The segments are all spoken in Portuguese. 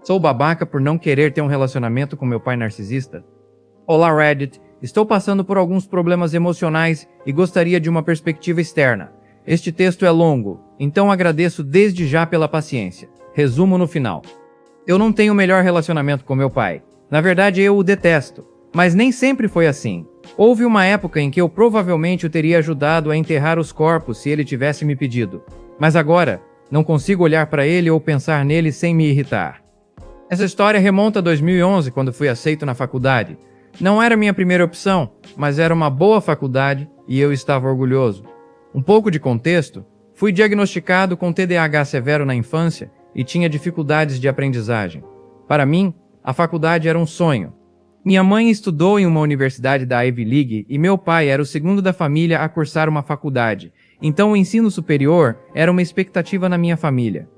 Sou babaca por não querer ter um relacionamento com meu pai narcisista? Olá Reddit, estou passando por alguns problemas emocionais e gostaria de uma perspectiva externa. Este texto é longo, então agradeço desde já pela paciência. Resumo no final. Eu não tenho o melhor relacionamento com meu pai. Na verdade, eu o detesto. Mas nem sempre foi assim. Houve uma época em que eu provavelmente o teria ajudado a enterrar os corpos se ele tivesse me pedido. Mas agora, não consigo olhar para ele ou pensar nele sem me irritar. Essa história remonta a 2011, quando fui aceito na faculdade. Não era minha primeira opção, mas era uma boa faculdade e eu estava orgulhoso. Um pouco de contexto, fui diagnosticado com TDAH severo na infância e tinha dificuldades de aprendizagem. Para mim, a faculdade era um sonho. Minha mãe estudou em uma universidade da Ivy League e meu pai era o segundo da família a cursar uma faculdade, então o ensino superior era uma expectativa na minha família.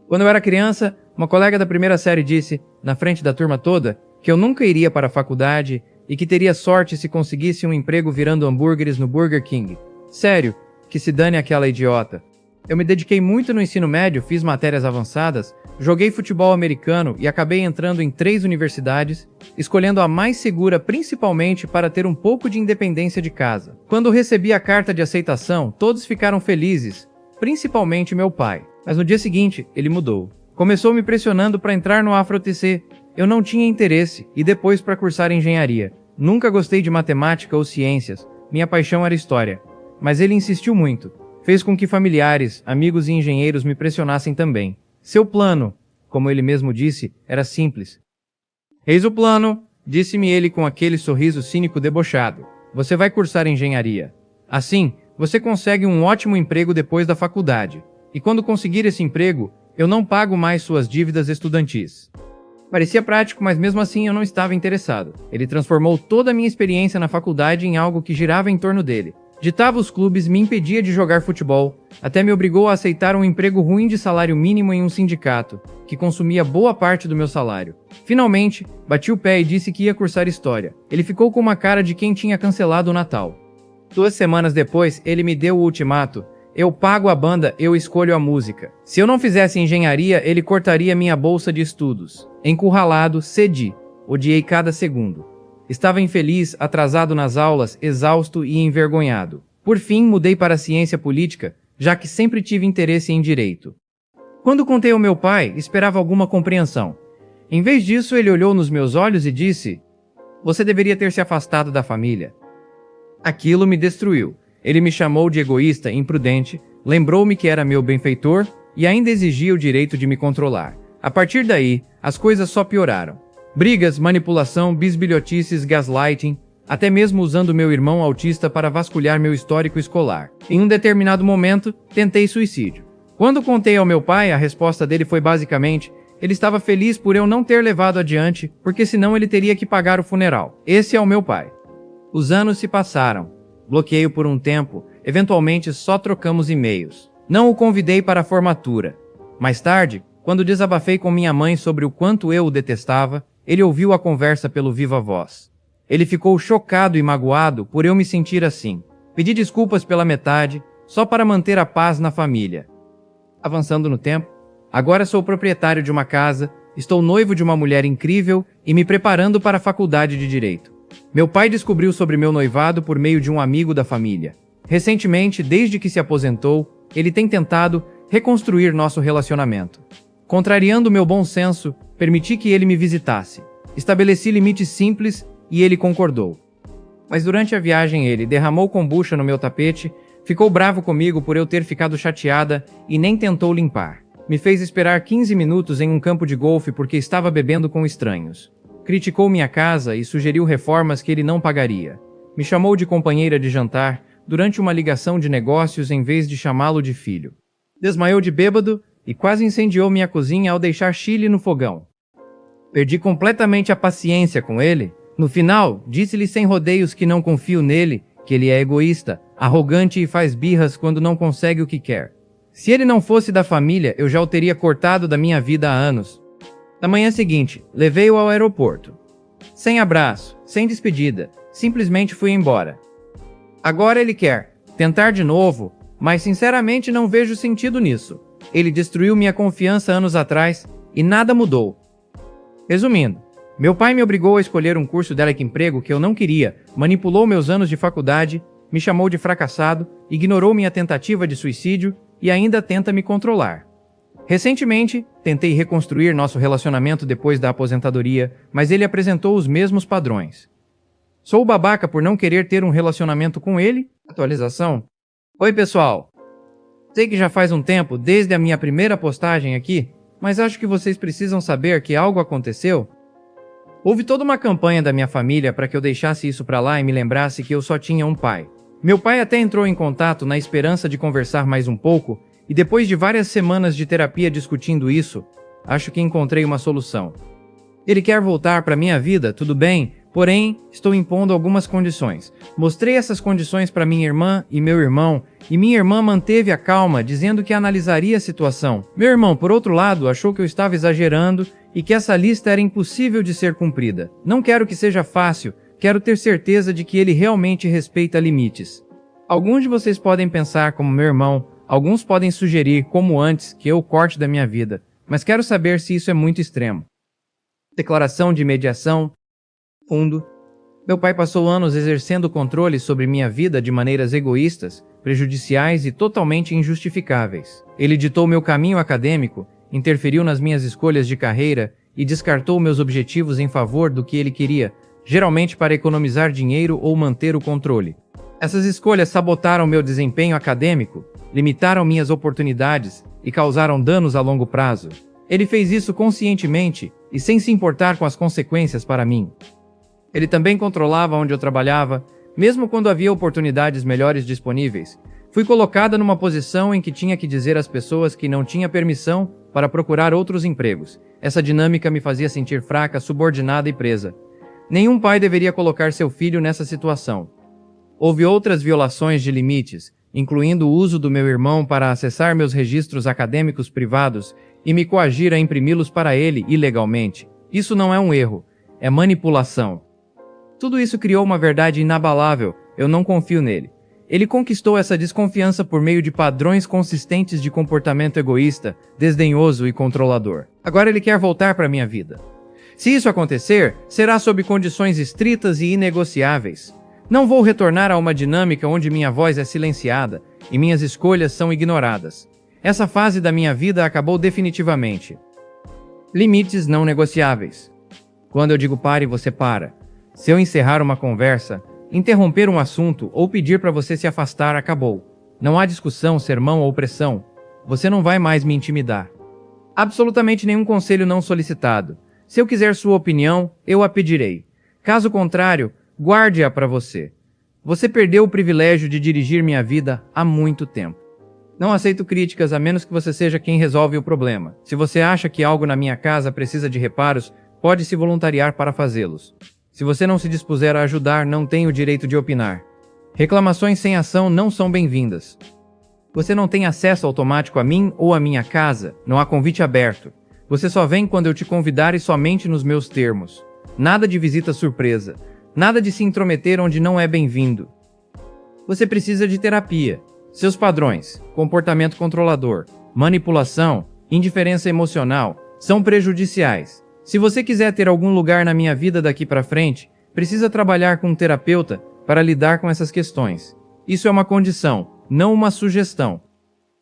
Quando eu era criança, uma colega da primeira série disse, na frente da turma toda, que eu nunca iria para a faculdade e que teria sorte se conseguisse um emprego virando hambúrgueres no Burger King. Sério, que se dane aquela idiota. Eu me dediquei muito no ensino médio, fiz matérias avançadas, joguei futebol americano e acabei entrando em 3 universidades, escolhendo a mais segura principalmente para ter um pouco de independência de casa. Quando recebi a carta de aceitação, todos ficaram felizes, principalmente meu pai. Mas no dia seguinte, ele mudou. Começou me pressionando para entrar no AfroTC. Eu não tinha interesse, e depois para cursar engenharia. Nunca gostei de matemática ou ciências, minha paixão era história. Mas ele insistiu muito. Fez com que familiares, amigos e engenheiros me pressionassem também. Seu plano, como ele mesmo disse, era simples. Eis o plano, disse-me ele com aquele sorriso cínico debochado. Você vai cursar engenharia. Assim, você consegue um ótimo emprego depois da faculdade. E quando conseguir esse emprego, eu não pago mais suas dívidas estudantis. Parecia prático, mas mesmo assim eu não estava interessado. Ele transformou toda a minha experiência na faculdade em algo que girava em torno dele. Ditava os clubes, me impedia de jogar futebol, até me obrigou a aceitar um emprego ruim de salário mínimo em um sindicato, que consumia boa parte do meu salário. Finalmente, bati o pé e disse que ia cursar história. Ele ficou com uma cara de quem tinha cancelado o Natal. 2 semanas depois, ele me deu o ultimato. Eu pago a banda, eu escolho a música. Se eu não fizesse engenharia, ele cortaria minha bolsa de estudos. Encurralado, cedi. Odiei cada segundo. Estava infeliz, atrasado nas aulas, exausto e envergonhado. Por fim, mudei para a ciência política, já que sempre tive interesse em direito. Quando contei ao meu pai, esperava alguma compreensão. Em vez disso, ele olhou nos meus olhos e disse: "Você deveria ter se afastado da família." Aquilo me destruiu. Ele me chamou de egoísta e imprudente, lembrou-me que era meu benfeitor e ainda exigia o direito de me controlar. A partir daí, as coisas só pioraram. Brigas, manipulação, bisbilhotices, gaslighting, até mesmo usando meu irmão autista para vasculhar meu histórico escolar. Em um determinado momento, tentei suicídio. Quando contei ao meu pai, a resposta dele foi basicamente: ele estava feliz por eu não ter levado adiante, porque senão ele teria que pagar o funeral. Esse é o meu pai. Os anos se passaram. Bloqueei-o por um tempo, eventualmente só trocamos e-mails. Não o convidei para a formatura. Mais tarde, quando desabafei com minha mãe sobre o quanto eu o detestava, ele ouviu a conversa pelo viva voz. Ele ficou chocado e magoado por eu me sentir assim. Pedi desculpas pela metade, só para manter a paz na família. Avançando no tempo, agora sou proprietário de uma casa, estou noivo de uma mulher incrível e me preparando para a faculdade de Direito. Meu pai descobriu sobre meu noivado por meio de um amigo da família. Recentemente, desde que se aposentou, ele tem tentado reconstruir nosso relacionamento. Contrariando meu bom senso, permiti que ele me visitasse. Estabeleci limites simples e ele concordou. Mas durante a viagem ele derramou kombucha no meu tapete, ficou bravo comigo por eu ter ficado chateada e nem tentou limpar. Me fez esperar 15 minutos em um campo de golfe porque estava bebendo com estranhos. Criticou minha casa e sugeriu reformas que ele não pagaria. Me chamou de companheira de jantar durante uma ligação de negócios em vez de chamá-lo de filho. Desmaiou de bêbado e quase incendiou minha cozinha ao deixar chile no fogão. Perdi completamente a paciência com ele. No final, disse-lhe sem rodeios que não confio nele, que ele é egoísta, arrogante e faz birras quando não consegue o que quer. Se ele não fosse da família, eu já o teria cortado da minha vida há anos. Na manhã seguinte, levei-o ao aeroporto. Sem abraço, sem despedida, simplesmente fui embora. Agora ele quer tentar de novo, mas sinceramente não vejo sentido nisso. Ele destruiu minha confiança anos atrás e nada mudou. Resumindo, meu pai me obrigou a escolher um curso de emprego que eu não queria, manipulou meus anos de faculdade, me chamou de fracassado, ignorou minha tentativa de suicídio e ainda tenta me controlar. Recentemente, tentei reconstruir nosso relacionamento depois da aposentadoria, mas ele apresentou os mesmos padrões. Sou babaca por não querer ter um relacionamento com ele? Atualização. Oi, pessoal. Sei que já faz um tempo desde a minha primeira postagem aqui, mas acho que vocês precisam saber que algo aconteceu. Houve toda uma campanha da minha família para que eu deixasse isso pra lá e me lembrasse que eu só tinha um pai. Meu pai até entrou em contato na esperança de conversar mais um pouco, e depois de várias semanas de terapia discutindo isso, acho que encontrei uma solução. Ele quer voltar para minha vida, tudo bem, porém, estou impondo algumas condições. Mostrei essas condições para minha irmã e meu irmão, e minha irmã manteve a calma, dizendo que analisaria a situação. Meu irmão, por outro lado, achou que eu estava exagerando e que essa lista era impossível de ser cumprida. Não quero que seja fácil, quero ter certeza de que ele realmente respeita limites. Alguns de vocês podem pensar como meu irmão, alguns podem sugerir, como antes, que eu corte da minha vida, mas quero saber se isso é muito extremo. Declaração de mediação. Fundo. Meu pai passou anos exercendo controle sobre minha vida de maneiras egoístas, prejudiciais e totalmente injustificáveis. Ele ditou meu caminho acadêmico, interferiu nas minhas escolhas de carreira e descartou meus objetivos em favor do que ele queria, geralmente para economizar dinheiro ou manter o controle. Essas escolhas sabotaram meu desempenho acadêmico, limitaram minhas oportunidades e causaram danos a longo prazo. Ele fez isso conscientemente e sem se importar com as consequências para mim. Ele também controlava onde eu trabalhava, mesmo quando havia oportunidades melhores disponíveis. Fui colocada numa posição em que tinha que dizer às pessoas que não tinha permissão para procurar outros empregos. Essa dinâmica me fazia sentir fraca, subordinada e presa. Nenhum pai deveria colocar seu filho nessa situação. Houve outras violações de limites, incluindo o uso do meu irmão para acessar meus registros acadêmicos privados e me coagir a imprimi-los para ele ilegalmente. Isso não é um erro, é manipulação. Tudo isso criou uma verdade inabalável, eu não confio nele. Ele conquistou essa desconfiança por meio de padrões consistentes de comportamento egoísta, desdenhoso e controlador. Agora ele quer voltar para minha vida. Se isso acontecer, será sob condições estritas e inegociáveis. Não vou retornar a uma dinâmica onde minha voz é silenciada e minhas escolhas são ignoradas. Essa fase da minha vida acabou definitivamente. Limites não negociáveis. Quando eu digo pare, você para. Se eu encerrar uma conversa, interromper um assunto ou pedir para você se afastar, acabou. Não há discussão, sermão ou pressão. Você não vai mais me intimidar. Absolutamente nenhum conselho não solicitado. Se eu quiser sua opinião, eu a pedirei. Caso contrário, guarde-a para você. Você perdeu o privilégio de dirigir minha vida há muito tempo. Não aceito críticas a menos que você seja quem resolve o problema. Se você acha que algo na minha casa precisa de reparos, pode se voluntariar para fazê-los. Se você não se dispuser a ajudar, não tem o direito de opinar. Reclamações sem ação não são bem-vindas. Você não tem acesso automático a mim ou a minha casa, não há convite aberto. Você só vem quando eu te convidar e somente nos meus termos. Nada de visita surpresa. Nada de se intrometer onde não é bem-vindo. Você precisa de terapia. Seus padrões, comportamento controlador, manipulação, indiferença emocional, são prejudiciais. Se você quiser ter algum lugar na minha vida daqui para frente, precisa trabalhar com um terapeuta para lidar com essas questões. Isso é uma condição, não uma sugestão.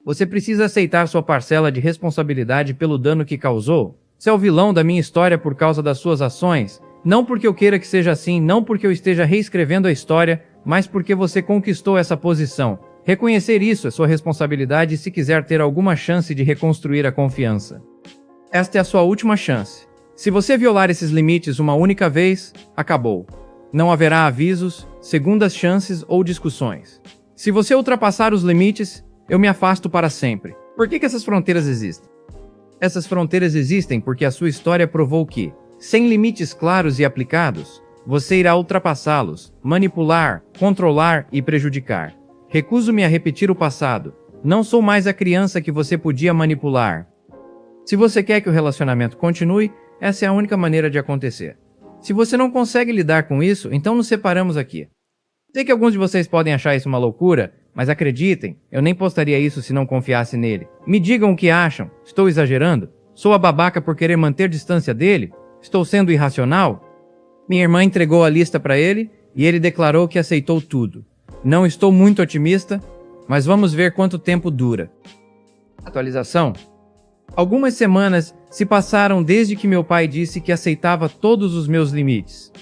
Você precisa aceitar sua parcela de responsabilidade pelo dano que causou. Você é o vilão da minha história por causa das suas ações. Não porque eu queira que seja assim, não porque eu esteja reescrevendo a história, mas porque você conquistou essa posição. Reconhecer isso é sua responsabilidade se quiser ter alguma chance de reconstruir a confiança. Esta é a sua última chance. Se você violar esses limites uma única vez, acabou. Não haverá avisos, segundas chances ou discussões. Se você ultrapassar os limites, eu me afasto para sempre. Por que essas fronteiras existem? Essas fronteiras existem porque a sua história provou que, sem limites claros e aplicados, você irá ultrapassá-los, manipular, controlar e prejudicar. Recuso-me a repetir o passado. Não sou mais a criança que você podia manipular. Se você quer que o relacionamento continue, essa é a única maneira de acontecer. Se você não consegue lidar com isso, então nos separamos aqui. Sei que alguns de vocês podem achar isso uma loucura, mas acreditem, eu nem postaria isso se não confiasse nele. Me digam o que acham. Estou exagerando? Sou a babaca por querer manter distância dele? Estou sendo irracional? Minha irmã entregou a lista para ele e ele declarou que aceitou tudo. Não estou muito otimista, mas vamos ver quanto tempo dura. Atualização. Algumas semanas se passaram desde que meu pai disse que aceitava todos os meus limites.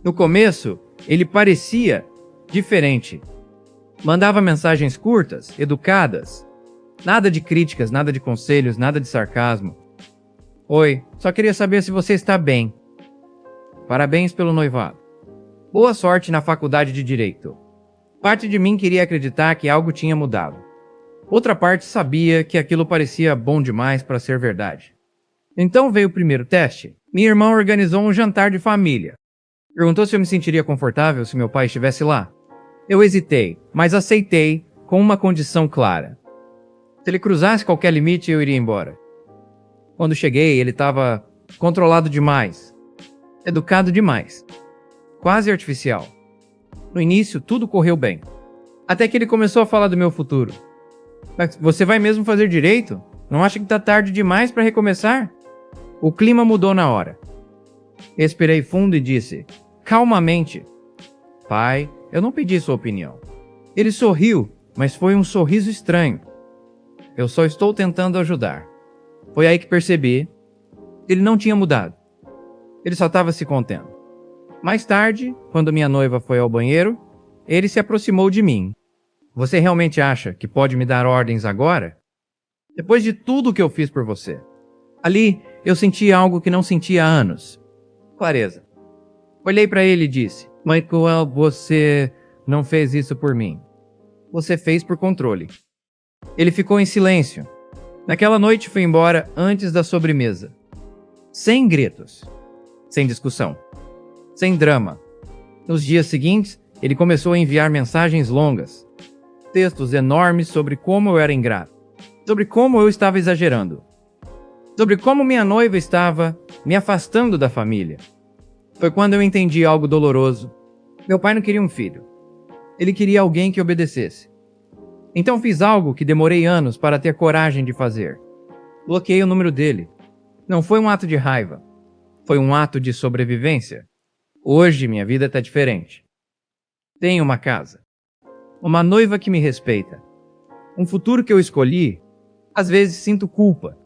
No começo, ele parecia diferente. Mandava mensagens curtas, educadas. Nada de críticas, nada de conselhos, nada de sarcasmo. Oi, só queria saber se você está bem. Parabéns pelo noivado. Boa sorte na faculdade de Direito. Parte de mim queria acreditar que algo tinha mudado. Outra parte sabia que aquilo parecia bom demais para ser verdade. Então veio o primeiro teste. Minha irmã organizou um jantar de família. Perguntou se eu me sentiria confortável se meu pai estivesse lá. Eu hesitei, mas aceitei com uma condição clara. Se ele cruzasse qualquer limite, eu iria embora. Quando cheguei, ele estava controlado demais. Educado demais. Quase artificial. No início, tudo correu bem. Até que ele começou a falar do meu futuro. Mas você vai mesmo fazer direito? Não acha que está tarde demais para recomeçar? O clima mudou na hora. Respirei fundo e disse, calmamente, pai, eu não pedi sua opinião. Ele sorriu, mas foi um sorriso estranho. Eu só estou tentando ajudar. Foi aí que percebi. Ele não tinha mudado. Ele só estava se contendo. Mais tarde, quando minha noiva foi ao banheiro, ele se aproximou de mim. Você realmente acha que pode me dar ordens agora? Depois de tudo que eu fiz por você. Ali, eu senti algo que não sentia há anos. Clareza. Olhei para ele e disse, Michael, você não fez isso por mim. Você fez por controle. Ele ficou em silêncio. Naquela noite fui embora antes da sobremesa. Sem gritos. Sem discussão. Sem drama. Nos dias seguintes, ele começou a enviar mensagens longas. Textos enormes sobre como eu era ingrato. Sobre como eu estava exagerando. Sobre como minha noiva estava me afastando da família. Foi quando eu entendi algo doloroso. Meu pai não queria um filho. Ele queria alguém que obedecesse. Então fiz algo que demorei anos para ter coragem de fazer. Bloqueei o número dele. Não foi um ato de raiva. Foi um ato de sobrevivência. Hoje minha vida está diferente. Tenho uma casa. Uma noiva que me respeita. Um futuro que eu escolhi. Às vezes sinto culpa.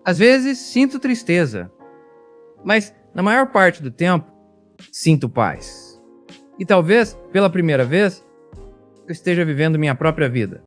Às vezes sinto tristeza. Mas, na maior parte do tempo, sinto paz. E talvez, pela primeira vez, eu esteja vivendo minha própria vida.